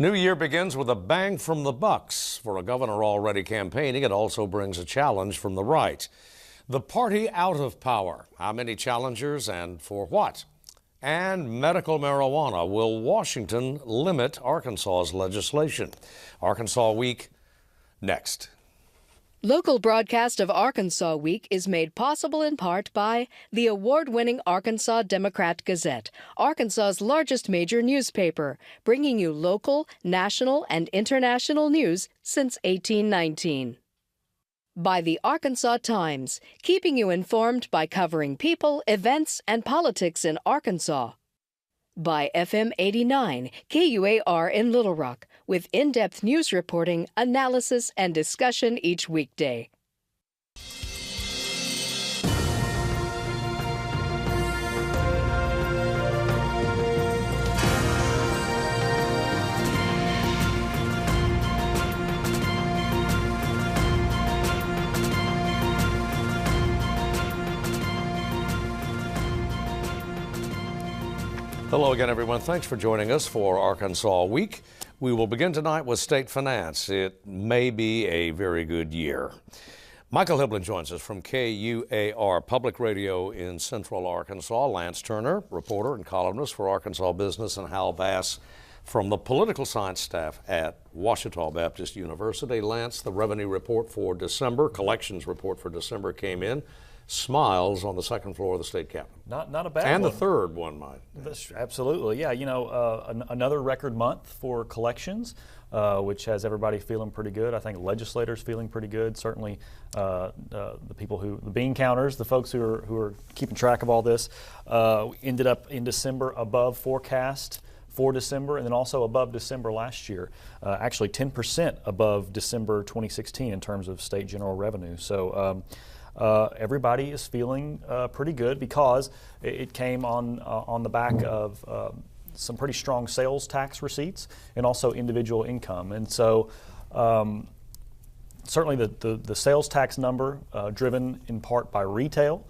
New year begins with a bang from the Bucks. For a governor already campaigning, it also brings a challenge from the right. The party out of power. How many challengers and for what? And medical marijuana. Will Washington limit Arkansas's legislation? Arkansas Week next. Local broadcast of Arkansas Week is made possible in part by the award-winning Arkansas Democrat-Gazette, Arkansas's largest major newspaper, bringing you local, national, and international news since 1819. By the Arkansas Times, keeping you informed by covering people, events, and politics in Arkansas. By FM 89, KUAR in Little Rock, with in-depth news reporting, analysis, and discussion each weekday. Hello again, everyone. Thanks for joining us for Arkansas Week. We will begin tonight with state finance. It may be a very good year. Michael Hiblin joins us from KUAR Public Radio in Central Arkansas. Lance Turner, reporter and columnist for Arkansas Business, and Hal Bass from the political science staff at Ouachita Baptist University. Lance, the revenue report for December, collections report for December came in. Smiles on the second floor of the state capitol. Not a bad and one. The third one might. That's absolutely, yeah. You know, another record month for collections, which has everybody feeling pretty good. I think legislators feeling pretty good. Certainly, the people the bean counters, the folks who are keeping track of all this, ended up in December above forecast for December, and then also above December last year. Actually, 10% above December 2016 in terms of state general revenue. So. Everybody is feeling pretty good because it came on the back of some pretty strong sales tax receipts and also individual income. And so certainly the sales tax number, driven in part by retail,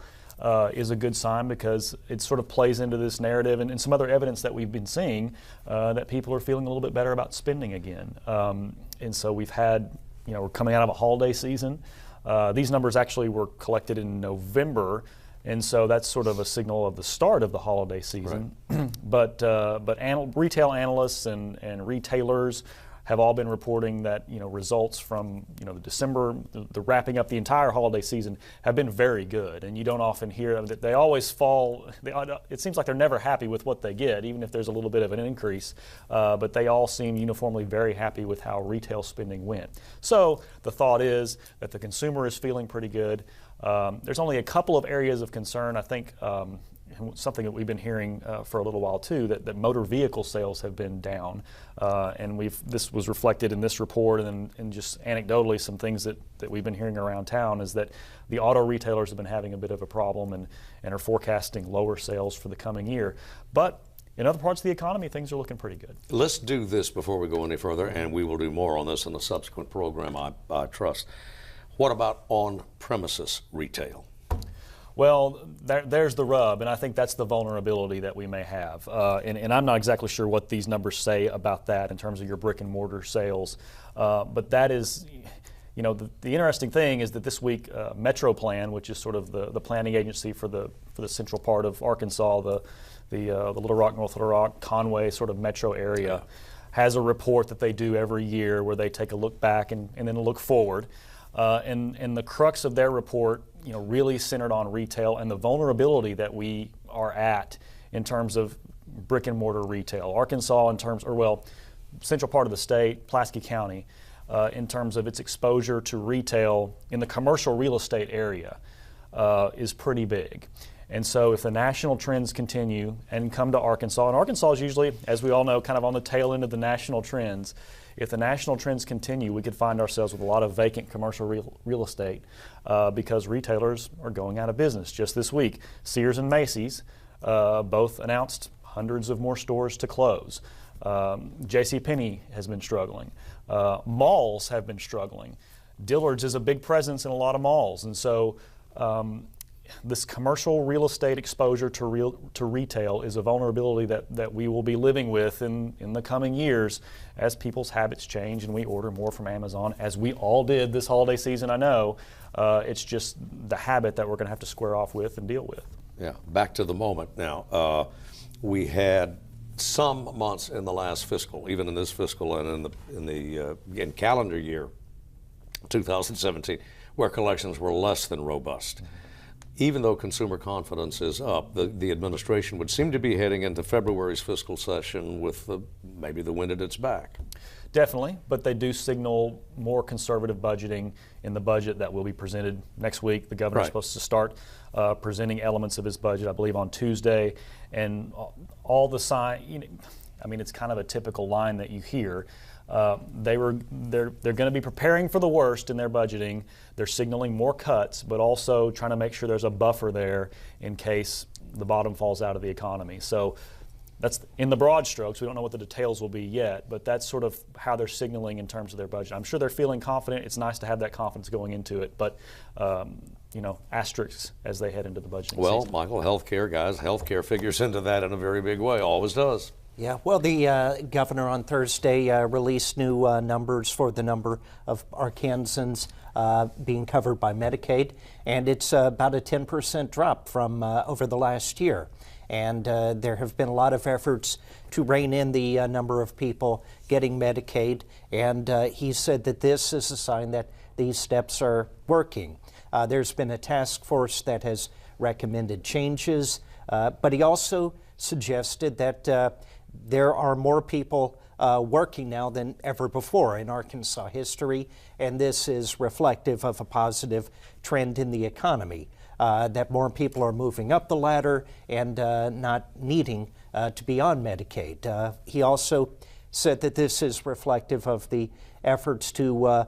is a good sign because it sort of plays into this narrative and some other evidence that we've been seeing that people are feeling a little bit better about spending again. And so we've had, we're coming out of a holiday season. These numbers actually were collected in November, and so that's sort of a signal of the start of the holiday season. Right. But retail analysts and retailers have all been reporting that results from the December, the wrapping up the entire holiday season have been very good, and you don't often hear that. They always fall. It seems like they're never happy with what they get, even if there's a little bit of an increase. But they all seem uniformly very happy with how retail spending went. So the thought is that the consumer is feeling pretty good. There's only a couple of areas of concern, I think. Something that we've been hearing for a little while too, that motor vehicle sales have been down, and this was reflected in this report, and just anecdotally some things that we've been hearing around town is that the auto retailers have been having a bit of a problem and are forecasting lower sales for the coming year. But in other parts of the economy, things are looking pretty good. Let's do this before we go any further, and we will do more on this in a subsequent program, I trust. What about on-premises retail? Well, there's the rub, and I think that's the vulnerability that we may have. And I'm not exactly sure what these numbers say about that in terms of your brick and mortar sales. But that is, the interesting thing is that this week, Metro Plan, which is sort of the planning agency for the central part of Arkansas, the Little Rock, North Little Rock, Conway sort of metro area, has a report that they do every year where they take a look back and then a look forward. And the crux of their report, really centered on retail and the vulnerability that we are at in terms of brick and mortar retail. Arkansas, central part of the state, Pulaski County, in terms of its exposure to retail in the commercial real estate area, is pretty big. And so if the national trends continue and come to Arkansas, and Arkansas is usually, as we all know, kind of on the tail end of the national trends. If the national trends continue, we could find ourselves with a lot of vacant commercial real estate because retailers are going out of business. Just this week, Sears and Macy's both announced hundreds of more stores to close. JCPenney has been struggling. Malls have been struggling. Dillard's is a big presence in a lot of malls. And so this commercial real estate exposure to retail is a vulnerability that we will be living with in the coming years as people's habits change and we order more from Amazon, as we all did this holiday season, I know. It's just the habit that we're going to have to square off with and deal with. Yeah, back to the moment now. We had some months in the last fiscal, even in this fiscal and in calendar year 2017, where collections were less than robust. Even though consumer confidence is up, the administration would seem to be heading into February's fiscal session with maybe the wind at its back. Definitely, but they do signal more conservative budgeting in the budget that will be presented next week. The governor's supposed to start presenting elements of his budget, I believe, on Tuesday, and all the it's kind of a typical line that you hear. They're going to be preparing for the worst in their budgeting. They're signaling more cuts, but also trying to make sure there's a buffer there in case the bottom falls out of the economy. So that's in the broad strokes. We don't know what the details will be yet, but that's sort of how they're signaling in terms of their budget. I'm sure they're feeling confident. It's nice to have that confidence going into it, but asterisks as they head into the budgeting season. Michael, healthcare, guys, healthcare figures into that in a very big way, always does. Yeah, well, the governor on Thursday released new numbers for the number of Arkansans being covered by Medicaid, and it's about a 10% drop from over the last year. And there have been a lot of efforts to rein in the number of people getting Medicaid, and he said that this is a sign that these steps are working. There's been a task force that has recommended changes, but he also suggested that there are more people working now than ever before in Arkansas history, and this is reflective of a positive trend in the economy, that more people are moving up the ladder and not needing to be on Medicaid. He also said that this is reflective of the efforts to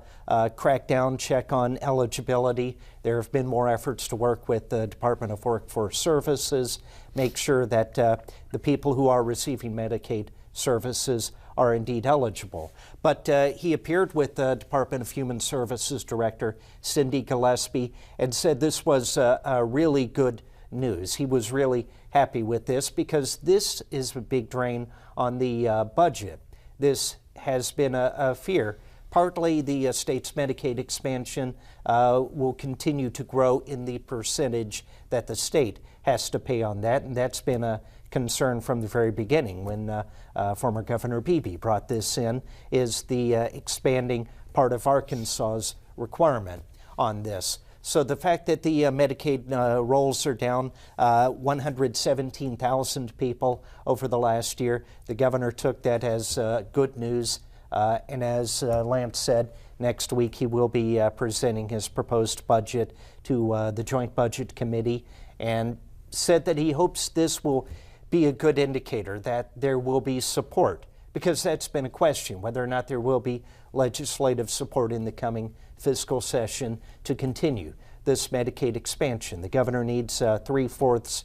crack down, check on eligibility. There have been more efforts to work with the Department of Workforce Services, make sure that the people who are receiving Medicaid services are indeed eligible. But he appeared with the Department of Human Services Director Cindy Gillespie and said this was a really good news. He was really happy with this because this is a big drain on the budget. This has been a fear. Partly the state's Medicaid expansion will continue to grow in the percentage that the state has to pay on that, and that's been a concern from the very beginning when former Governor Beebe brought this in, is the expanding part of Arkansas's requirement on this. So the fact that the Medicaid rolls are down 117,000 people over the last year, the governor took that as good news. And as Lance said, next week he will be presenting his proposed budget to the Joint Budget Committee, and said that he hopes this will be a good indicator that there will be support, because that's been a question, whether or not there will be legislative support in the coming fiscal session to continue this Medicaid expansion. The governor needs 3/4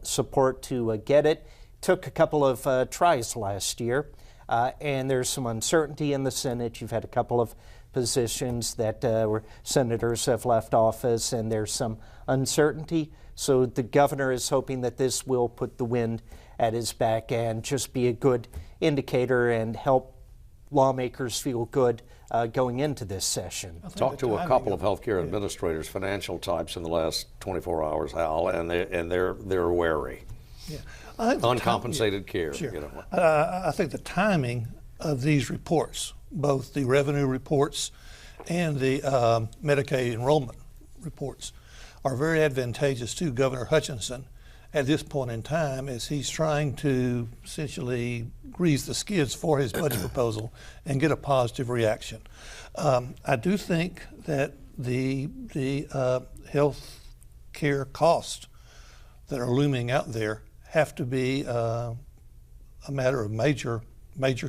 support to get it. Took a couple of tries last year. And there's some uncertainty in the Senate. You've had a couple of positions that where senators have left office, and there's some uncertainty. So the governor is hoping that this will put the wind at his back and just be a good indicator and help lawmakers feel good going into this session. Talked to a couple of healthcare administrators, financial types, in the last 24 hours, Hal, and they're wary. Yeah. Uncompensated care. Sure. You know. I think the timing of these reports, both the revenue reports and the Medicaid enrollment reports, are very advantageous to Governor Hutchinson at this point in time, as he's trying to essentially grease the skids for his budget proposal and get a positive reaction. I do think that the health care costs that are looming out there have to be a matter of major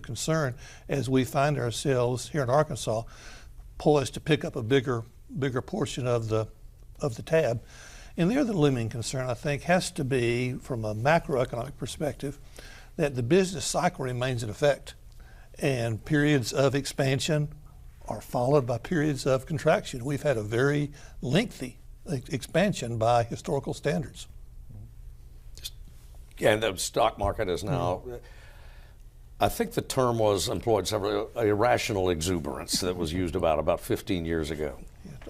concern as we find ourselves here in Arkansas poised to pick up a bigger portion of the tab. And the other looming concern, I think, has to be, from a macroeconomic perspective, that the business cycle remains in effect, and periods of expansion are followed by periods of contraction. We've had a very lengthy expansion by historical standards. And the stock market is now, I think the term was employed several, irrational exuberance that was used about 15 years ago.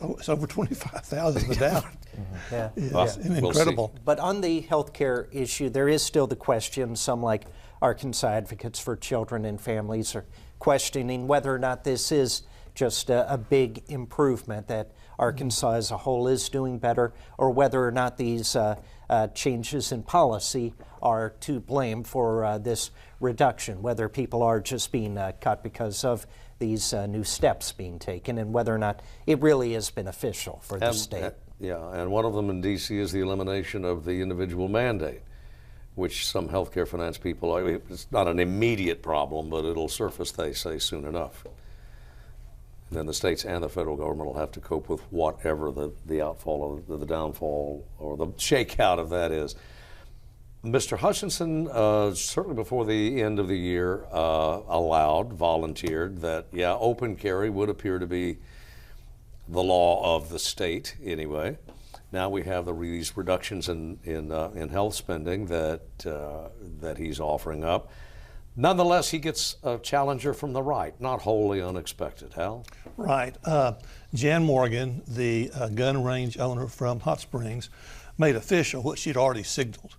It's over 25,000 down. Yeah. It's We'll incredible. But on the health care issue, there is still the question. Some, like Arkansas Advocates for Children and Families, are questioning whether or not this is just a big improvement, that Arkansas as a whole is doing better, or whether or not these changes in policy are to blame for this reduction, whether people are just being cut because of these new steps being taken, and whether or not it really is beneficial for the state. Yeah, and one of them in D.C. is the elimination of the individual mandate, which some healthcare finance people, it's not an immediate problem, but it'll surface, they say, soon enough. And then the states and the federal government will have to cope with whatever the outfall of the downfall or the shakeout of that is. Mr. Hutchinson, certainly before the end of the year, volunteered that, yeah, open carry would appear to be the law of the state anyway. Now we have these reductions in health spending that he's offering up. Nonetheless, he gets a challenger from the right, not wholly unexpected. Hal? Right. Jan Morgan, the gun range owner from Hot Springs, made official what she'd already signaled,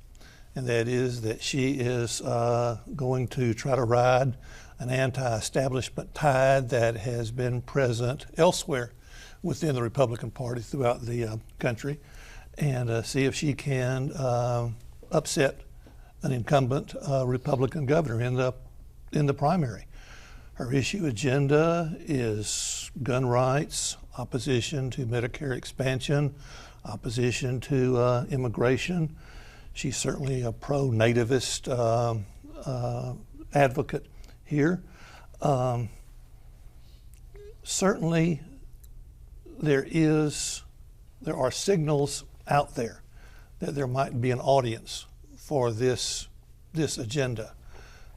and that is that she is going to try to ride an anti-establishment tide that has been present elsewhere within the Republican Party throughout the country, and see if she can upset an incumbent Republican governor in the primary. Her issue agenda is gun rights, opposition to Medicare expansion, opposition to immigration. She's certainly a pro-nativist advocate here. Certainly, there are signals out there that there might be an audience for this agenda,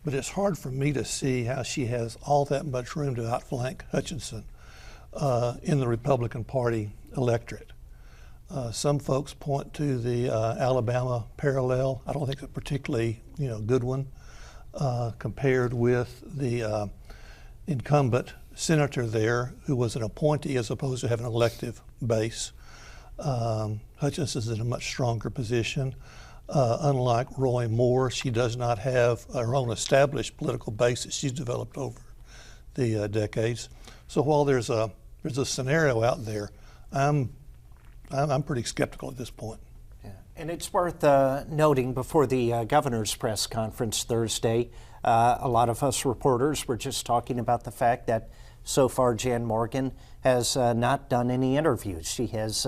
but it's hard for me to see how she has all that much room to outflank Hutchinson in the Republican Party electorate. Some folks point to the Alabama parallel. I don't think it's a particularly good one compared with the incumbent senator there, who was an appointee as opposed to having an elective base. Hutchinson's in a much stronger position. Unlike Roy Moore, she does not have her own established political base that she's developed over the decades. So while there's a scenario out there, I'm pretty skeptical at this point. Yeah. And it's worth noting, before the governor's press conference Thursday, a lot of us reporters were just talking about the fact that so far Jan Morgan has not done any interviews. She has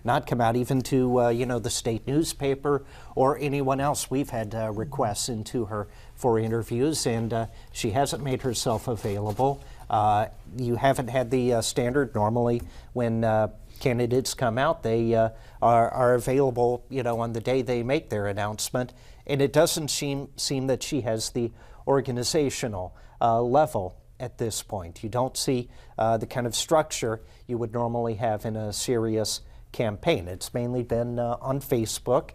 not come out even to the state newspaper or anyone else. We've had requests into her for interviews, and she hasn't made herself available. You haven't had the standard. Normally when candidates come out, they are available on the day they make their announcement, and it doesn't seem that she has the organizational level at this point. You don't see the kind of structure you would normally have in a serious campaign. It's mainly been on Facebook,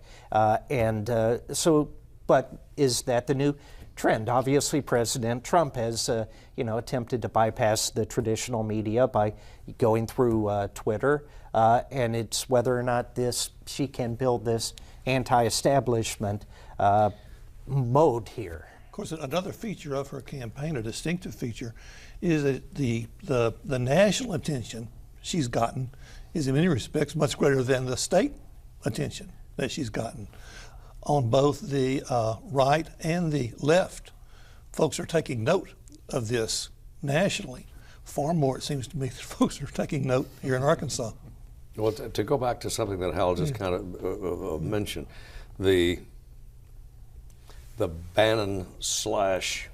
but is that the new trend? Obviously, President Trump has attempted to bypass the traditional media by going through Twitter, and it's whether or not she can build this anti-establishment mode here. Of course, another feature of her campaign, a distinctive feature, is that the national attention she's gotten is in many respects much greater than the state attention that she's gotten. On both the right and the left, folks are taking note of this nationally. Far more, it seems to me, that folks are taking note here in Arkansas. Well, to go back to something that Hal just kind of mentioned, the Bannon slash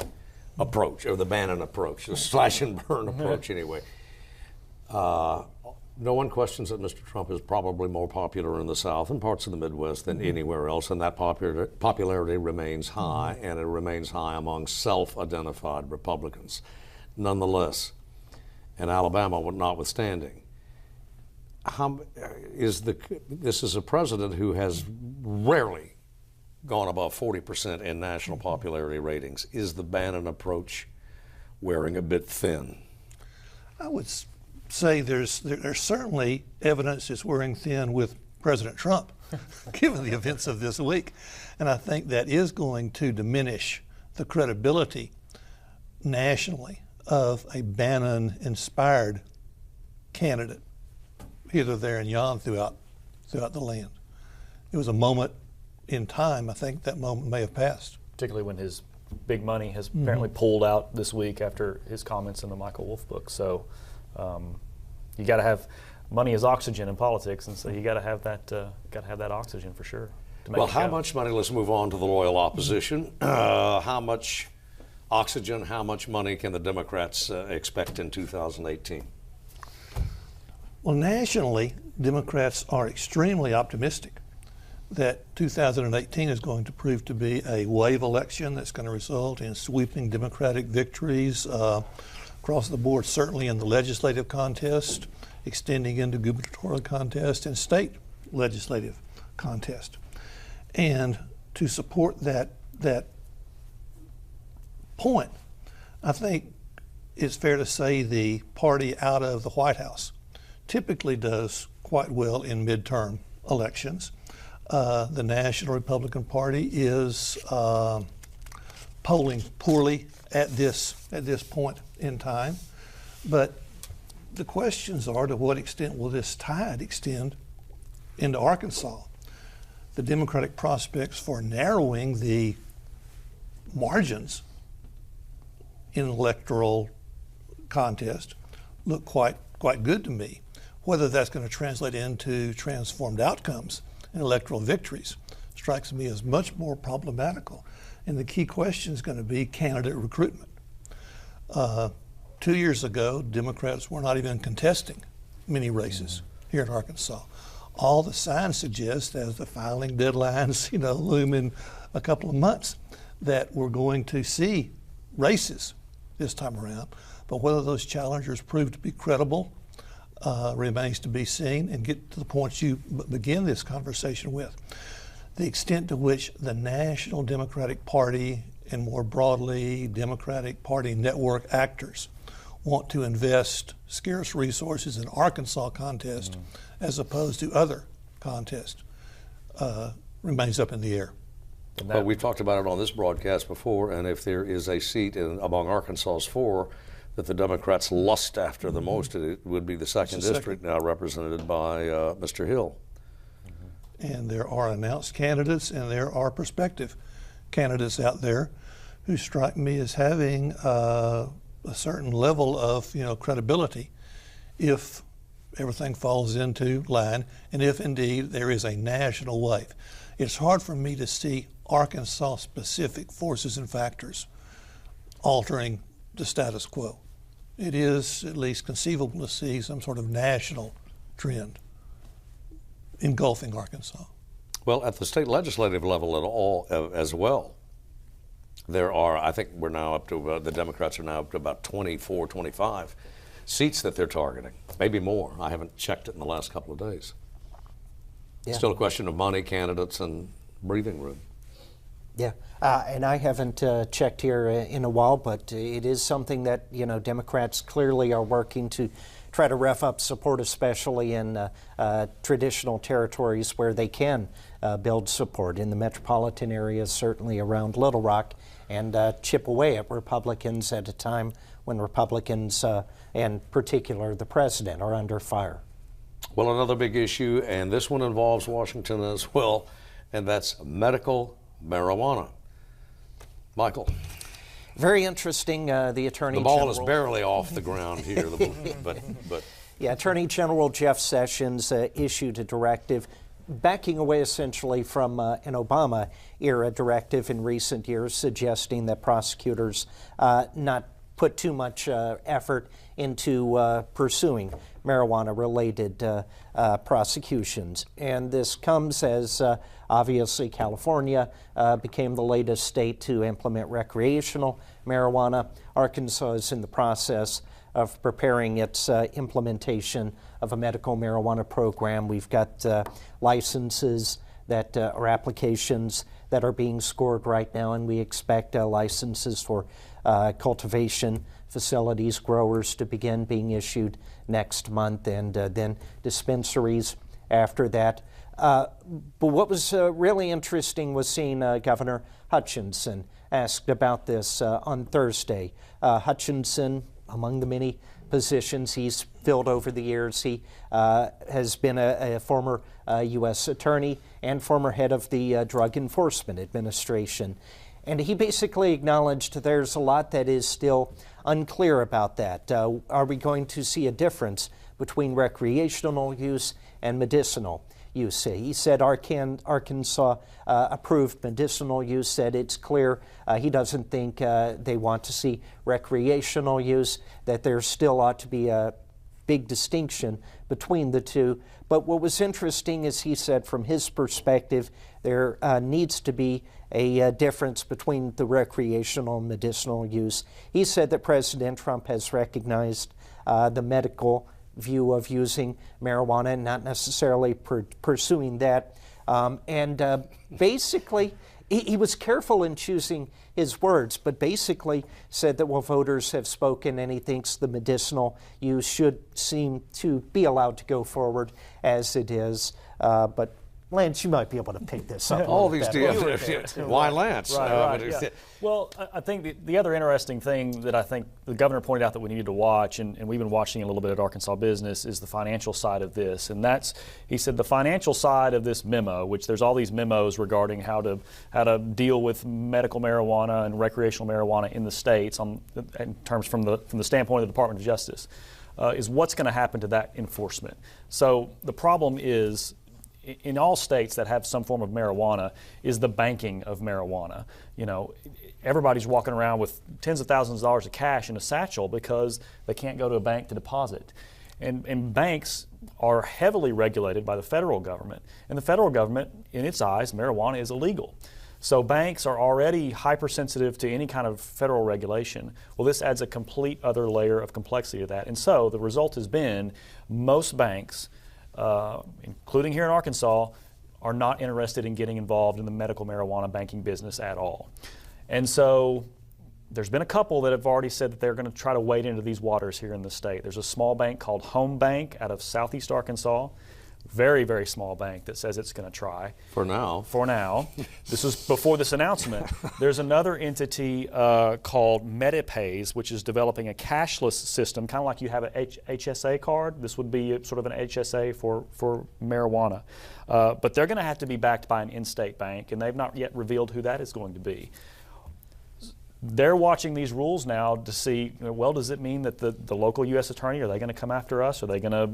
approach, or the Bannon approach, the slash and burn approach anyway. No one questions that Mr. Trump is probably more popular in the South and parts of the Midwest than anywhere else, and that popularity remains high, and it remains high among self-identified Republicans. Nonetheless, and Alabama notwithstanding, This is a president who has rarely gone above 40% in national popularity ratings. Is the Bannon approach wearing a bit thin? I would say there's certainly evidence it's wearing thin with President Trump, given the events of this week. And I think that is going to diminish the credibility nationally of a Bannon-inspired candidate, hither, there, and yon throughout the land. It was a moment in time. I think that moment may have passed. Particularly when his big money has apparently pulled out this week after his comments in the Michael Wolff book. So you got to have money as oxygen in politics, and so you got to have that oxygen for sure. Well, how much money? Let's move on to the loyal opposition. How much oxygen? How much money can the Democrats expect in 2018? Well, nationally, Democrats are extremely optimistic that 2018 is going to prove to be a wave election that's going to result in sweeping Democratic victories across the board, certainly in the legislative contest, extending into gubernatorial contest and state legislative contest. And to support that point, I think it's fair to say the party out of the White House typically does quite well in midterm elections. The National Republican Party is polling poorly at this point in time, but the questions are, to what extent will this tide extend into Arkansas? The Democratic prospects for narrowing the margins in electoral contest look quite good to me. Whether that's going to translate into transformed outcomes and electoral victories strikes me as much more problematical. And the key question is going to be candidate recruitment. 2 years ago, Democrats were not even contesting many races here in Arkansas. All the signs suggest, as the filing deadlines, loom in a couple of months, that we're going to see races this time around. But whether those challengers prove to be credible remains to be seen. And get to the point you begin this conversation with. The extent to which the National Democratic Party and more broadly Democratic Party network actors want to invest scarce resources in Arkansas contest as opposed to other contests remains up in the air. Well, we've talked about it on this broadcast before, and if there is a seat among Arkansas's 4 that the Democrats lust after the most, it would be the second district, now represented by Mr. Hill. And there are announced candidates and there are prospective candidates out there who strike me as having a certain level of credibility if everything falls into line and if indeed there is a national wave. It's hard for me to see Arkansas-specific forces and factors altering the status quo. It is at least conceivable to see some sort of national trend engulfing Arkansas. Well, at the state legislative level at all as well, there are, I think we're now up to, the Democrats are now up to about 24, 25 seats that they're targeting, maybe more. I haven't checked it in the last couple of days. Yeah. Still a question of money, candidates, and breathing room. Yeah, and I haven't checked here in a while, but it is something that Democrats clearly are working to try to rev up support, especially in traditional territories where they can build support in the metropolitan areas, certainly around Little Rock, and chip away at Republicans at a time when Republicans, and particular the president, are under fire. Well, another big issue, and this one involves Washington as well, and that's medical marijuana. Michael. Very interesting. The Attorney General. The ball General, is barely off the ground here, but. Yeah, Attorney General Jeff Sessions issued a directive backing away essentially from an Obama-era directive in recent years, suggesting that prosecutors not put too much effort into pursuing marijuana-related prosecutions. And this comes as obviously California became the latest state to implement recreational marijuana. Arkansas is in the process of preparing its implementation of a medical marijuana program. We've got licenses that are applications that are being scored right now, and we expect licenses for cultivation facilities, growers to begin being issued next month, and then dispensaries after that. But what was really interesting was seeing Governor Hutchinson asked about this on Thursday. Hutchinson, among the many positions he's filled over the years, he has been a former U.S. attorney and former head of the Drug Enforcement Administration. And he basically acknowledged there's a lot that is still unclear about that. Are we going to see a difference between recreational use and medicinal use? He said Arkansas approved medicinal use, said it's clear he doesn't think they want to see recreational use, that there still ought to be a big distinction between the two. But what was interesting is he said from his perspective there needs to be a difference between the recreational and medicinal use. He said that President Trump has recognized the medical view of using marijuana and not necessarily pursuing that. Basically, he was careful in choosing his words, but basically said that, well, voters have spoken and he thinks the medicinal use should seem to be allowed to go forward as it is. But Lance, you might be able to pick this up. All these deals. Why, Lance? Right, yeah. Well, I think the other interesting thing that I think the governor pointed out that we needed to watch, and we've been watching a little bit at Arkansas Business, is the financial side of this. And that's, he said, the financial side of this memo, which there's all these memos regarding how to deal with medical marijuana and recreational marijuana in the states in terms from the standpoint of the Department of Justice, is what's going to happen to that enforcement. So the problem is, in all states that have some form of marijuana, is the banking of marijuana. You know, everybody's walking around with tens of thousands of dollars of cash in a satchel because they can't go to a bank to deposit. And banks are heavily regulated by the federal government. And the federal government, in its eyes, marijuana is illegal. So banks are already hypersensitive to any kind of federal regulation. Well, this adds a complete other layer of complexity to that. And so the result has been most banks, including here in Arkansas, are not interested in getting involved in the medical marijuana banking business at all. And so there's been a couple that have already said that they're going to try to wade into these waters here in the state. There's a small bank called Home Bank out of southeast Arkansas. Very, very small bank that says it's going to try. For now. This was before this announcement. There's another entity called Medicaid, which is developing a cashless system, kind of like you have an HSA card. This would be sort of an HSA for marijuana. But they're going to have to be backed by an in-state bank, and they've not yet revealed who that is going to be. They're watching these rules now to see, well, does it mean that the local U.S. attorney, are they going to come after us? Are they going to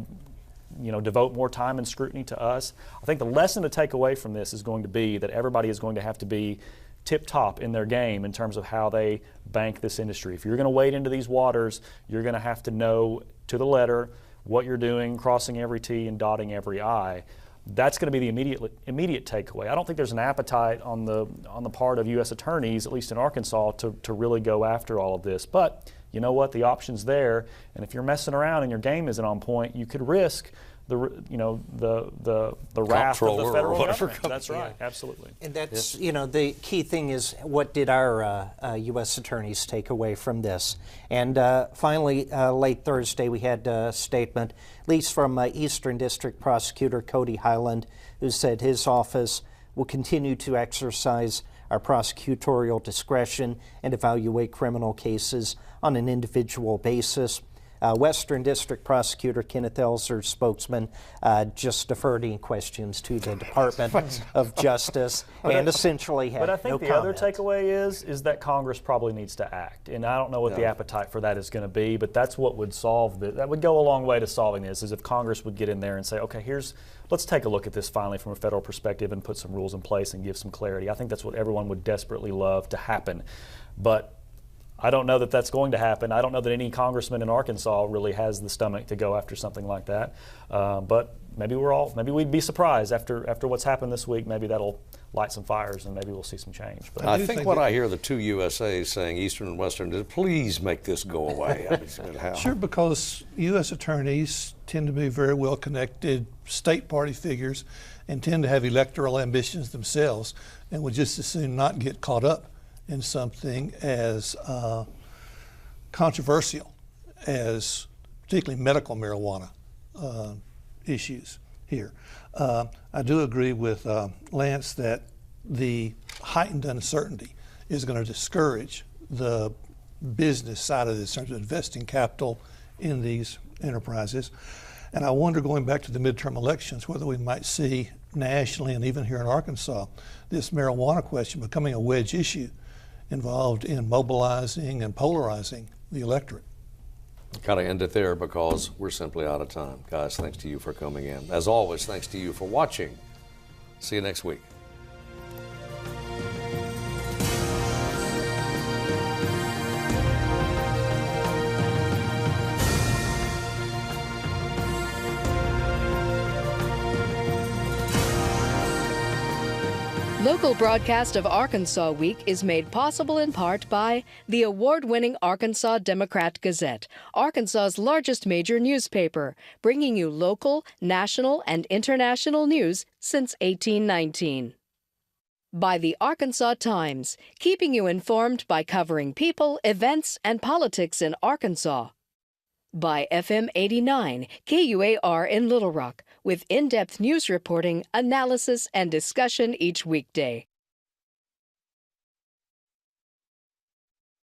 devote more time and scrutiny to us? I think the lesson to take away from this is going to be that everybody is going to have to be tip-top in their game in terms of how they bank this industry. If you're going to wade into these waters, you're going to have to know to the letter what you're doing, crossing every T and dotting every I. That's going to be the immediate takeaway. I don't think there's an appetite on the part of U.S. attorneys, at least in Arkansas, to really go after all of this. But you know what? The option's there, and if you're messing around and your game isn't on point, you could risk the wrath of the federal government. That's right, absolutely. And that's the key thing is, what did our U.S. attorneys take away from this? And finally, late Thursday, we had a statement, at least from Eastern District Prosecutor Cody Highland, who said his office will continue to exercise our prosecutorial discretion and evaluate criminal cases on an individual basis. Western District Prosecutor Kenneth Elser, spokesman, just deferred any questions to the Department of Justice and essentially had no comment. But I think the other takeaway is that Congress probably needs to act. And I don't know what the appetite for that is going to be, but that's what would solve this. That would go a long way to solving this, is if Congress would get in there and say, okay, let's take a look at this finally from a federal perspective and put some rules in place and give some clarity. I think that's what everyone would desperately love to happen. But I don't know that that's going to happen. I don't know that any congressman in Arkansas really has the stomach to go after something like that. But maybe we'd be surprised after what's happened this week. Maybe that'll light some fires, and maybe we'll see some change. But I think what I hear the two USAs saying, Eastern and Western, is please make this go away. I mean, how? Sure, because U.S. attorneys tend to be very well connected state party figures and tend to have electoral ambitions themselves and would just as soon not get caught up in something as controversial as particularly medical marijuana issues here. I do agree with Lance that the heightened uncertainty is going to discourage the business side of this in terms of investing capital in these enterprises. And I wonder, going back to the midterm elections, whether we might see nationally and even here in Arkansas, this marijuana question becoming a wedge issue involved in mobilizing and polarizing the electorate. Got to end it there because we're simply out of time. Guys, thanks to you for coming in. As always, thanks to you for watching. See you next week. Local broadcast of Arkansas Week is made possible in part by the award-winning Arkansas Democrat-Gazette, Arkansas's largest major newspaper, bringing you local, national, and international news since 1819. By the Arkansas Times, keeping you informed by covering people, events, and politics in Arkansas. By FM 89, KUAR in Little Rock, with in-depth news reporting, analysis, and discussion each weekday.